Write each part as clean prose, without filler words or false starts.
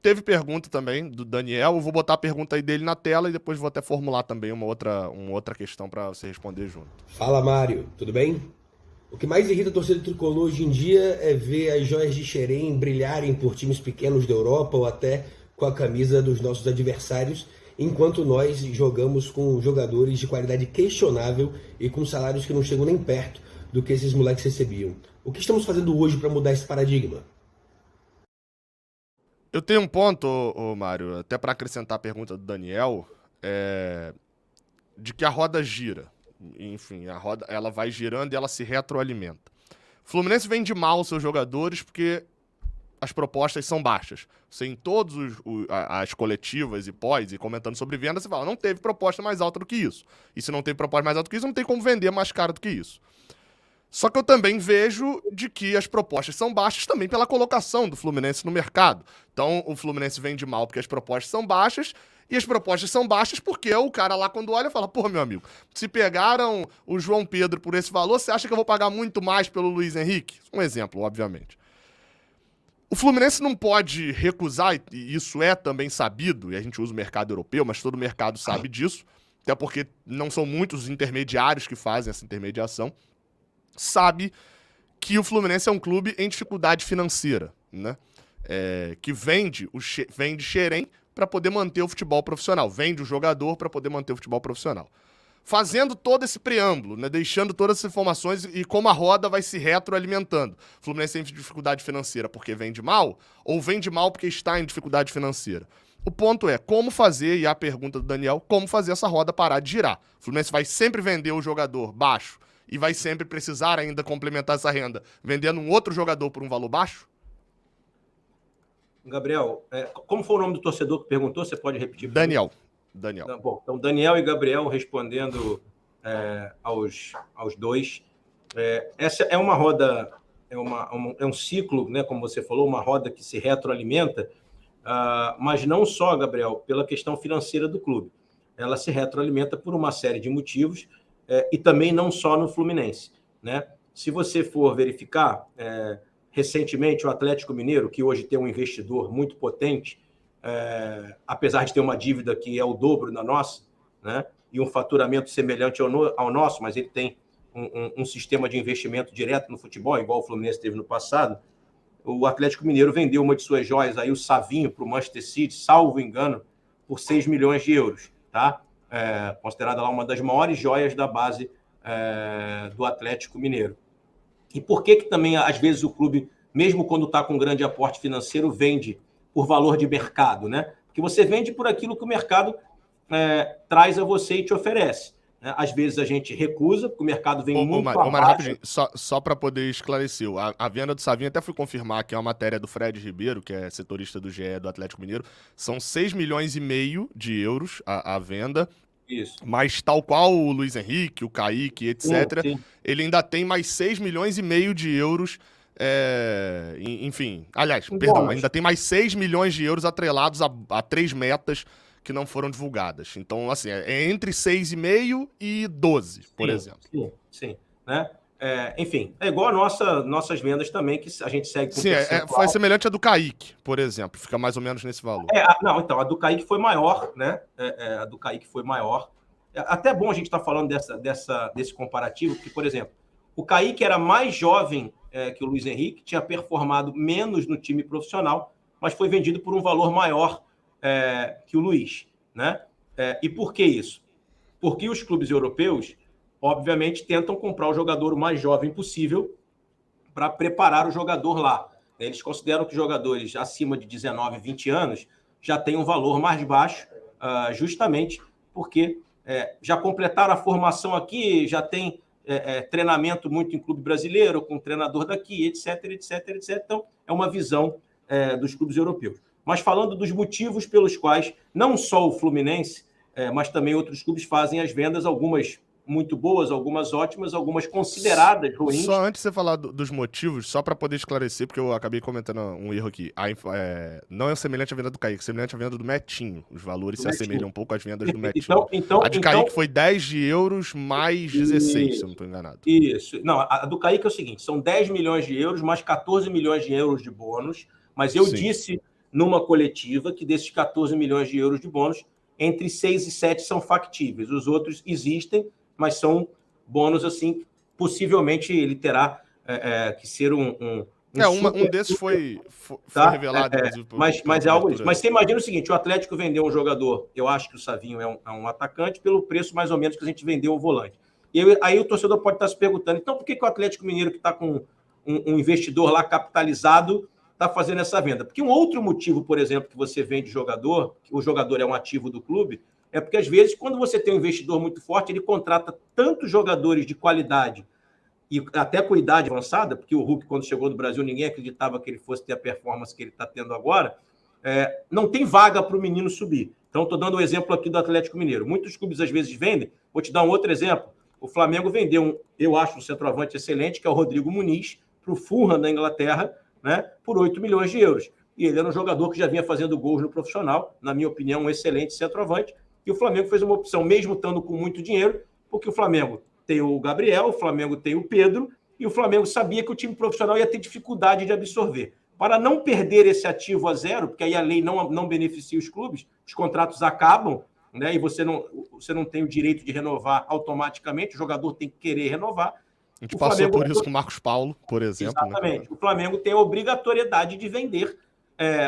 teve pergunta também do Daniel. Eu vou botar a pergunta aí dele na tela e depois vou até formular também uma outra questão para você responder junto. Fala, Mário, tudo bem? O que mais irrita a torcida tricolor hoje em dia é ver as joias de Xerém brilharem por times pequenos da Europa ou até com a camisa dos nossos adversários, enquanto nós jogamos com jogadores de qualidade questionável e com salários que não chegam nem perto do que esses moleques recebiam. O que estamos fazendo hoje para mudar esse paradigma? Eu tenho um ponto, Mário, até para acrescentar a pergunta do Daniel, de que a roda gira. Enfim, a roda ela vai girando e ela se retroalimenta. O Fluminense vende mal os seus jogadores porque as propostas são baixas. Você em todas as coletivas e pós, e comentando sobre venda, você fala, não teve proposta mais alta do que isso. E se não teve proposta mais alta do que isso, não tem como vender mais caro do que isso. Só que eu também vejo de que as propostas são baixas também pela colocação do Fluminense no mercado. Então, o Fluminense vende mal porque as propostas são baixas, e as propostas são baixas porque o cara lá, quando olha, fala, pô, meu amigo, se pegaram o João Pedro por esse valor, você acha que eu vou pagar muito mais pelo Luiz Henrique? Um exemplo, obviamente. O Fluminense não pode recusar, e isso é também sabido, e a gente usa o mercado europeu, mas todo o mercado sabe disso, até porque não são muitos os intermediários que fazem essa intermediação, sabe que o Fluminense é um clube em dificuldade financeira, né? Que vende Xerém para poder manter o futebol profissional, vende o jogador para poder manter o futebol profissional. Fazendo todo esse preâmbulo, né, deixando todas essas informações e como a roda vai se retroalimentando. O Fluminense tem dificuldade financeira porque vende mal ou vende mal porque está em dificuldade financeira? O ponto é como fazer, e a pergunta do Daniel, como fazer essa roda parar de girar. O Fluminense vai sempre vender o jogador baixo e vai sempre precisar ainda complementar essa renda vendendo um outro jogador por um valor baixo? Gabriel, como foi o nome do torcedor que perguntou? Você pode repetir? Daniel. Bom, então, Daniel e Gabriel respondendo aos dois. Essa é uma roda, é um ciclo, né, como você falou, uma roda que se retroalimenta, mas não só, Gabriel, pela questão financeira do clube. Ela se retroalimenta por uma série de motivos, e também não só no Fluminense, né? Se você for verificar, recentemente o Atlético Mineiro, que hoje tem um investidor muito potente, apesar de ter uma dívida que é o dobro da nossa, né, e um faturamento semelhante ao nosso, mas ele tem um sistema de investimento direto no futebol, igual o Fluminense teve no passado. O Atlético Mineiro vendeu uma de suas joias, aí, o Savinho, para o Manchester City, salvo engano, por 6 milhões de euros, tá? Considerada lá uma das maiores joias da base do Atlético Mineiro. E por que também, às vezes, o clube, mesmo quando está com grande aporte financeiro, vende por valor de mercado, né? Porque você vende por aquilo que o mercado traz a você e te oferece. Né? Às vezes a gente recusa, porque o mercado vem muito abaixo. Mário, rapidinho, só para poder esclarecer, a venda do Savinho, até fui confirmar que é uma matéria do Fred Ribeiro, que é setorista do GE do Atlético Mineiro, são 6 milhões e meio de euros a venda. Isso. Mas tal qual o Luiz Henrique, o Kaique, etc., sim. Ele ainda tem mais 6 milhões e meio de euros, enfim, aliás, perdão, ainda tem mais 6 milhões de euros atrelados a 3 metas que não foram divulgadas. Então, assim, é entre 6,5 e 12, por exemplo. Sim. Né? Enfim, é igual nossas vendas também, que a gente segue com sim, foi semelhante à do Kaique, por exemplo. Fica mais ou menos nesse valor. Não, então, a do Kaique foi maior, né? A do Kaique foi maior. Até bom a gente estar falando desse comparativo, porque, por exemplo, o Kaique era mais jovem que o Luiz Henrique, tinha performado menos no time profissional, mas foi vendido por um valor maior que o Luiz, né? E por que isso? Porque os clubes europeus, obviamente, tentam comprar o jogador o mais jovem possível para preparar o jogador lá. Eles consideram que jogadores acima de 19, 20 anos já têm um valor mais baixo, justamente porque já completaram a formação aqui, já tem treinamento muito em clube brasileiro, com treinador daqui, etc. Então, é uma visão dos clubes europeus. Mas falando dos motivos pelos quais não só o Fluminense, mas também outros clubes fazem as vendas, algumas muito boas, algumas ótimas, algumas consideradas ruins. Só antes de você falar dos motivos, só para poder esclarecer, porque eu acabei comentando um erro aqui. Não é semelhante à venda do Kaique, é semelhante à venda do Metinho. Os valores se assemelham um pouco às vendas do Metinho. A de Kaique foi 10 de euros mais 16, se eu não estou enganado. Isso. Não, a do Kaique é o seguinte, são 10 milhões de euros mais 14 milhões de euros de bônus, mas eu disse numa coletiva que desses 14 milhões de euros de bônus, entre 6 e 7 são factíveis. Os outros existem, mas são bônus, assim, possivelmente ele terá que ser um desses foi tá? revelado, inclusive, mas é algo isso. Mas você imagina o seguinte, o Atlético vendeu um jogador, eu acho que o Savinho é um atacante, pelo preço mais ou menos que a gente vendeu o volante. E aí o torcedor pode estar se perguntando, então por que o Atlético Mineiro, que está com um investidor lá capitalizado, está fazendo essa venda? Porque um outro motivo, por exemplo, que você vende jogador, que o jogador é um ativo do clube, é porque, às vezes, quando você tem um investidor muito forte, ele contrata tantos jogadores de qualidade e até com idade avançada, porque o Hulk, quando chegou no Brasil, ninguém acreditava que ele fosse ter a performance que ele está tendo agora, não tem vaga para o menino subir. Então, estou dando o exemplo aqui do Atlético Mineiro. Muitos clubes, às vezes, vendem. Vou te dar um outro exemplo. O Flamengo vendeu, eu acho, um centroavante excelente, que é o Rodrigo Muniz, para o Fulham da Inglaterra, né, por 8 milhões de euros. E ele era um jogador que já vinha fazendo gols no profissional, na minha opinião, um excelente centroavante. E o Flamengo fez uma opção, mesmo estando com muito dinheiro, porque o Flamengo tem o Gabriel, o Flamengo tem o Pedro, e o Flamengo sabia que o time profissional ia ter dificuldade de absorver. Para não perder esse ativo a zero, porque aí a lei não beneficia os clubes, os contratos acabam, né, e você não tem o direito de renovar automaticamente, o jogador tem que querer renovar. A gente passou por isso com o Marcos Paulo, por exemplo. Exatamente. Né? O Flamengo tem a obrigatoriedade de vender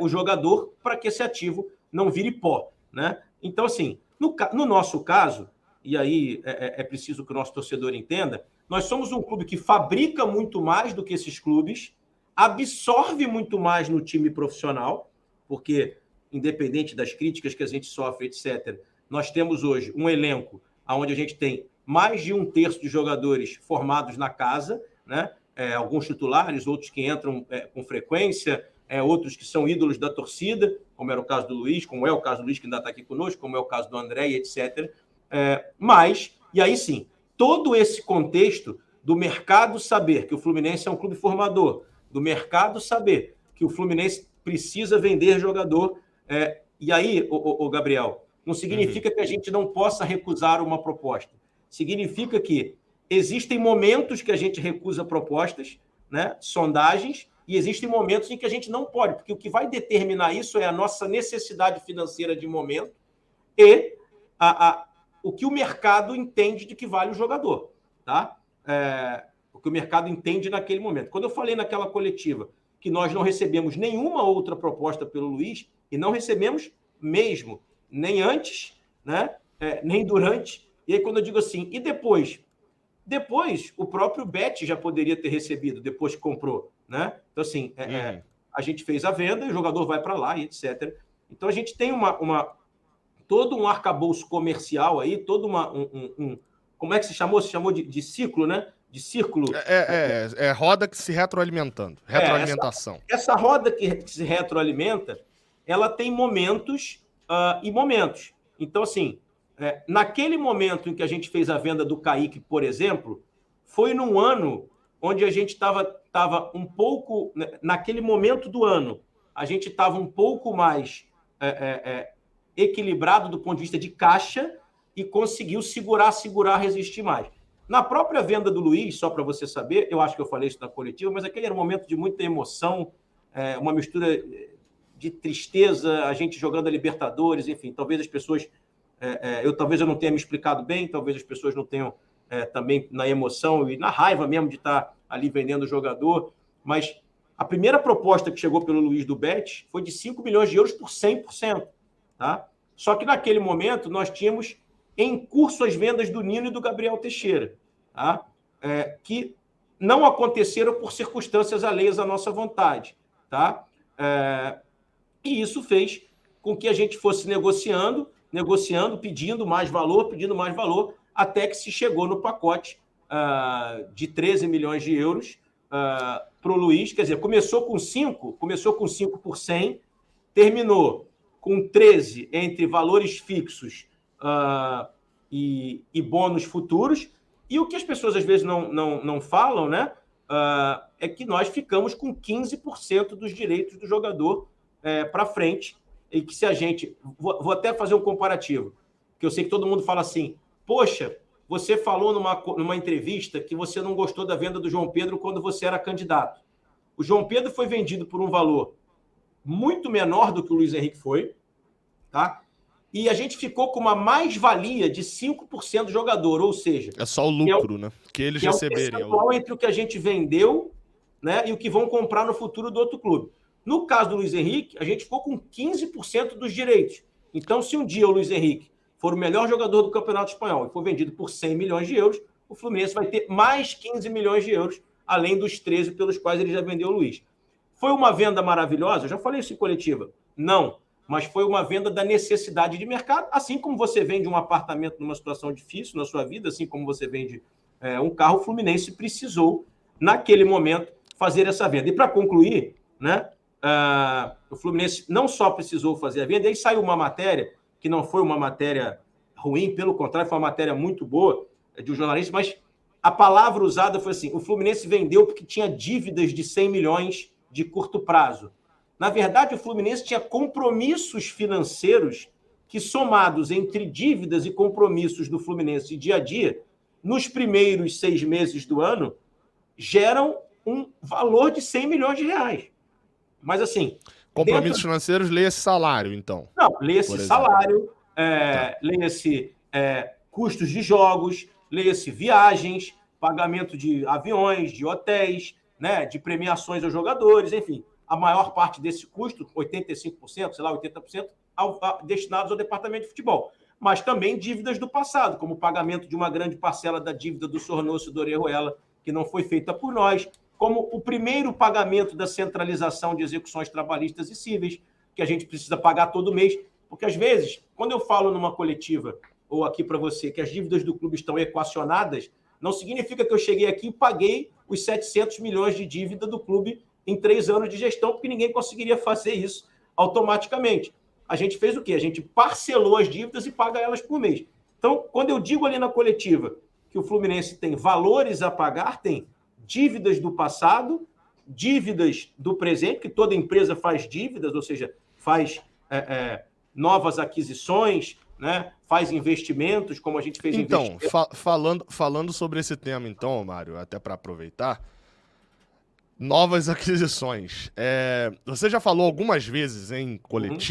o jogador para que esse ativo não vire pó. Né? Então, assim, no nosso caso, e aí é preciso que o nosso torcedor entenda, nós somos um clube que fabrica muito mais do que esses clubes, absorve muito mais no time profissional, porque, independente das críticas que a gente sofre, etc., nós temos hoje um elenco onde a gente tem mais de 1/3 de jogadores formados na casa, né? Alguns titulares, outros que entram com frequência, outros que são ídolos da torcida, como era o caso do Luiz, como é o caso do Luiz, que ainda está aqui conosco, como é o caso do André, etc., mas, e aí sim, todo esse contexto do mercado saber que o Fluminense é um clube formador, do mercado saber que o Fluminense precisa vender jogador, e aí, o Gabriel, não significa que a gente não possa recusar uma proposta. Significa que existem momentos que a gente recusa propostas, né, sondagens, e existem momentos em que a gente não pode, porque o que vai determinar isso é a nossa necessidade financeira de momento e o que o mercado entende de que vale o jogador, tá? O que o mercado entende naquele momento. Quando eu falei naquela coletiva que nós não recebemos nenhuma outra proposta pelo Luiz, e não recebemos mesmo, nem antes, né, nem durante. E aí, quando eu digo assim, e depois? Depois, o próprio Bet já poderia ter recebido, depois que comprou, né? Então, assim, a gente fez a venda, o jogador vai para lá e etc. Então, a gente tem todo um arcabouço comercial aí, todo como é que se chamou? Se chamou de ciclo, né? De círculo. Roda que se retroalimentando. Retroalimentação. Essa roda que se retroalimenta, ela tem momentos e momentos. Então, assim, naquele momento em que a gente fez a venda do Kaique, por exemplo, foi num ano onde a gente estava um pouco... Naquele momento do ano, a gente estava um pouco mais equilibrado do ponto de vista de caixa e conseguiu segurar, resistir mais. Na própria venda do Luiz, só para você saber, eu acho que eu falei isso na coletiva, mas aquele era um momento de muita emoção, uma mistura de tristeza, a gente jogando a Libertadores, enfim, talvez as pessoas... talvez eu não tenha me explicado bem, talvez as pessoas não tenham também na emoção e na raiva mesmo de estar ali vendendo o jogador, mas a primeira proposta que chegou pelo Luiz do Bet foi de 5 milhões de euros por 100%. Tá? Só que naquele momento nós tínhamos em curso as vendas do Nino e do Gabriel Teixeira, tá? Que não aconteceram por circunstâncias alheias à nossa vontade. Tá? E isso fez com que a gente fosse negociando, pedindo mais valor, até que se chegou no pacote de 13 milhões de euros para o Luiz. Quer dizer, começou com 5 por 100, terminou com 13 entre valores fixos e bônus futuros. E o que as pessoas às vezes não falam, né, é que nós ficamos com 15% dos direitos do jogador para frente. E que se a gente... Vou até fazer um comparativo, que eu sei que todo mundo fala assim, poxa, você falou numa entrevista que você não gostou da venda do João Pedro quando você era candidato. O João Pedro foi vendido por um valor muito menor do que o Luiz Henrique foi, tá? E a gente ficou com uma mais-valia de 5% do jogador, ou seja... É só o lucro, né? Que eles receberem. É o percentual entre o que a gente vendeu, né, e o que vão comprar no futuro do outro clube. No caso do Luiz Henrique, a gente ficou com 15% dos direitos. Então, se um dia o Luiz Henrique for o melhor jogador do Campeonato Espanhol e for vendido por 100 milhões de euros, o Fluminense vai ter mais 15 milhões de euros, além dos 13 pelos quais ele já vendeu o Luiz. Foi uma venda maravilhosa? Eu já falei isso em coletiva. Não. Mas foi uma venda da necessidade de mercado, assim como você vende um apartamento numa situação difícil na sua vida, assim como você vende um carro, o Fluminense precisou, naquele momento, fazer essa venda. E para concluir, né, o Fluminense não só precisou fazer a venda, aí saiu uma matéria, que não foi uma matéria ruim, pelo contrário, foi uma matéria muito boa de um jornalista, mas a palavra usada foi assim, o Fluminense vendeu porque tinha dívidas de 100 milhões de curto prazo. Na verdade, o Fluminense tinha compromissos financeiros que, somados entre dívidas e compromissos do Fluminense dia a dia, nos primeiros 6 meses do ano, geram um valor de 100 milhões de reais. Mas, assim... Compromissos financeiros, leia-se salário, então. Não, leia-se salário, leia-se custos de jogos, leia-se viagens, pagamento de aviões, de hotéis, né, de premiações aos jogadores, enfim... A maior parte desse custo, 85%, sei lá, 80%, destinados ao departamento de futebol. Mas também dívidas do passado, como o pagamento de uma grande parcela da dívida do Sornoso e do Orejuela, que não foi feita por nós, como o primeiro pagamento da centralização de execuções trabalhistas e cíveis, que a gente precisa pagar todo mês. Porque, às vezes, quando eu falo numa coletiva, ou aqui para você, que as dívidas do clube estão equacionadas, não significa que eu cheguei aqui e paguei os 700 milhões de dívida do clube em 3 anos de gestão, porque ninguém conseguiria fazer isso automaticamente. A gente fez o quê? A gente parcelou as dívidas e paga elas por mês. Então, quando eu digo ali na coletiva que o Fluminense tem valores a pagar, tem dívidas do passado, dívidas do presente, que toda empresa faz dívidas, ou seja, faz novas aquisições, né? Faz investimentos, como a gente fez investimentos. Falando sobre esse tema, então, Mário, até para aproveitar, novas aquisições. Você já falou algumas vezes em coletivo,